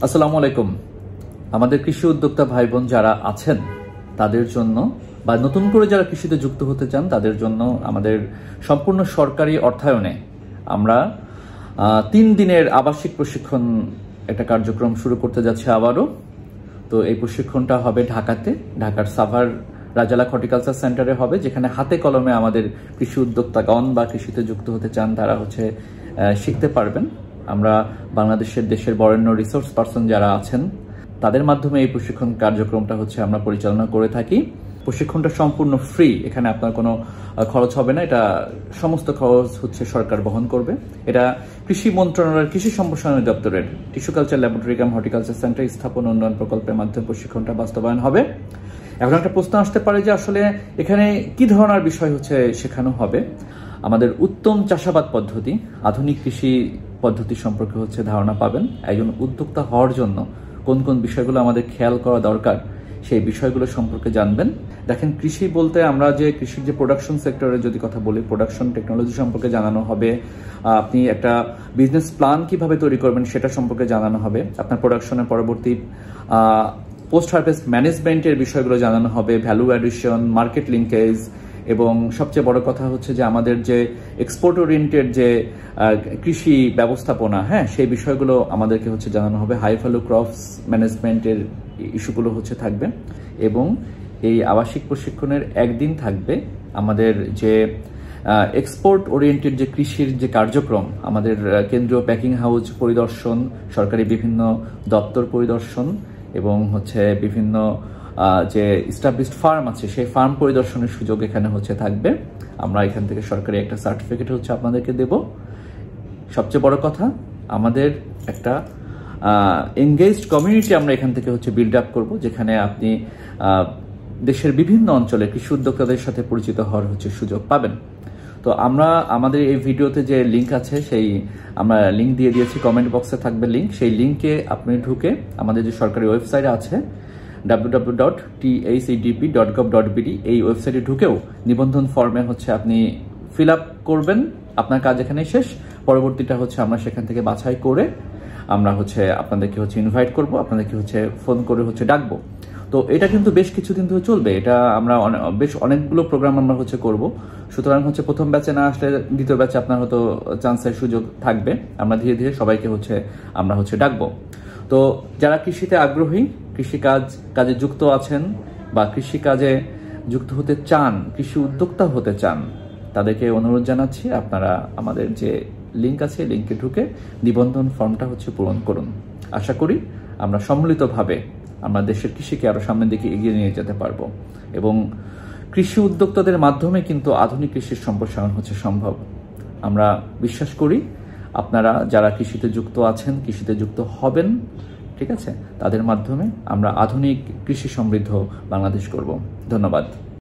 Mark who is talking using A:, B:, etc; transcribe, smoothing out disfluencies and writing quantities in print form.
A: আসসালামু আলাইকুম। আমাদের কৃষি উদ্যোক্তা ভাই বোন যারা আছেন তাদের জন্য বা নতুন করে যারা কৃষিতে যুক্ত হতে চান তাদের জন্য আমাদের সম্পূর্ণ সরকারি অর্থায়নে আমরা 3 দিনের আবাসিক প্রশিক্ষণ একটা কার্যক্রম শুরু করতে যাচ্ছি আবারও। তো এই প্রশিক্ষণটা হবে ঢাকাতে, ঢাকার সাভার রাজালা হর্টিকালচার সেন্টারে হবে, যেখানে হাতে কলমে আমাদের কৃষি উদ্যোক্তাগণ বা কৃষিতে যুক্ত হতে চান তারা শিখতে পারবেন। আমরা বাংলাদেশের দেশের বরেণ্য রিসোর্স পার্সন যারা আছেন তাদের মাধ্যমে এই প্রশিক্ষণ কার্যক্রমটা আমরা পরিচালনা করে থাকি। প্রশিক্ষণটা সম্পূর্ণ ফ্রি, এখানে আপনার কোনো খরচ হবে না, এটা সমস্ত খরচ সরকার বহন করবে। এটা কৃষি মন্ত্রণালয়ের কৃষি সম্প্রসারণ দপ্তরের টিস্যু কালচার ল্যাবরেটরি কাম হর্টিকালচার সেন্টার স্থাপন উন্নয়ন প্রকল্পের মাধ্যমে প্রশিক্ষণটা বাস্তবায়ন হবে। এখন একটা প্রশ্ন আসতে পারে যে আসলে এখানে কি ধরনের বিষয় শেখানো হবে। আমাদের উত্তম চাষাবাদ পদ্ধতি, আধুনিক কৃষি পদ্ধতি সম্পর্কে ধারণা পাবেন। একজন উদ্যোক্তা হওয়ার জন্য কোন কোন বিষয়গুলো আমাদের খেয়াল করা দরকার সেই বিষয়গুলো সম্পর্কে জানবেন। দেখেন, কৃষি বলতে আমরা যে কৃষির যে প্রোডাকশন সেক্টরের যদি কথা বলি, প্রোডাকশন টেকনোলজি সম্পর্কে জানানো হবে। আপনি একটা বিজনেস প্ল্যান কিভাবে তৈরি করবেন সেটা সম্পর্কে জানানো হবে। আপনার প্রোডাকশনের পরবর্তী পোস্ট হারভেস্ট ম্যানেজমেন্টের বিষয়গুলো জানানো হবে, ভ্যালু অ্যাডিশন, মার্কেট লিঙ্কেজ, এবং সবচেয়ে বড় কথা যে আমাদের যে এক্সপোর্ট ওরিয়েন্টেড যে কৃষি ব্যবস্থাপনা, সেই বিষয়গুলো আমাদেরকে জানানো হবে। হাই ভ্যালু ক্রপস ম্যানেজমেন্টের ইস্যুগুলো থাকবে। এবং এই আবাসিক প্রশিক্ষণের একদিন থাকবে আমাদের যে এক্সপোর্ট ওরিয়েন্টেড যে কৃষির যে কার্যক্রম, আমাদের কেন্দ্রীয় প্যাকিং হাউস পরিদর্শন, সরকারি বিভিন্ন দপ্তর পরিদর্শন, এবং বিভিন্ন যে এস্টাবলিশড ফার্ম আছে সেই ফার্ম পরিদর্শনের সুযোগ এখানে থাকবে। আমরা এখান থেকে সরকারি একটা সার্টিফিকেট আপনাদেরকে দেব। সবচেয়ে বড় কথা, আমাদের একটা এনগেজড কমিউনিটি আমরা এখান থেকে বিল্ড আপ করবো, যেখানে আপনি দেশের বিভিন্ন অঞ্চলে কৃষি উদ্যোক্তাদের সাথে পরিচিত হওয়ার সুযোগ পাবেন। তো আমরা আমাদের এই ভিডিওতে যে লিঙ্ক আছে সেই আমরা লিঙ্ক দিয়ে দিয়েছি, কমেন্ট বক্সে থাকবে লিঙ্ক। সেই লিঙ্কে আপনি ঢুকে আমাদের যে সরকারি ওয়েবসাইট আছে www.thcdp.gov.bd এই ওয়েবসাইটে ঢুকেও নিবন্ধন ফর্মে আপনি ফিল আপ করবেন। আপনার কাজ এখানে শেষ। পরবর্তীটা আমরা সেখান থেকে বাছাই করে আমরা আপনাদেরকে ইনভাইট করব, আপনাদেরকে ফোন করে ডাকবো। তো এটা কিন্তু বেশ কিছুদিন ধরে চলবে। এটা আমরা বেশ অনেকগুলো প্রোগ্রাম আমরা করব। সুতরাং প্রথম ব্যাচে না আসলে দ্বিতীয় ব্যাচে আপনার চান্সের সুযোগ থাকবে। আমরা ধীরে ধীরে সবাইকে আমরা ডাকবো। তো যারা কৃষিতে আগ্রহী, কাজে যুক্ত আছেন বা কৃষি কাজে যুক্ত হতে চান, কৃষি উদ্যোক্তা হতে চান, তাদেরকে অনুরোধ জানাচ্ছি আপনারা আমাদের যে লিঙ্ক আছে লিঙ্কে ঢুকে নিবন্ধন ফর্মটা পূরণ করুন। আশা করি আমরা সম্মিলিতভাবে আমরা দেশের কৃষিকে আরো সামনের দিকে এগিয়ে নিয়ে যেতে পারবো। এবং কৃষি উদ্যোক্তাদের মাধ্যমে কিন্তু আধুনিক কৃষির সম্প্রসারণ সম্ভব। আমরা বিশ্বাস করি আপনারা যারা কৃষিতে যুক্ত আছেন, কৃষিতে যুক্ত হবেন, ঠিক আছে, তাদের মাধ্যমে আমরা আধুনিক কৃষি সমৃদ্ধ বাংলাদেশ করব। ধন্যবাদ।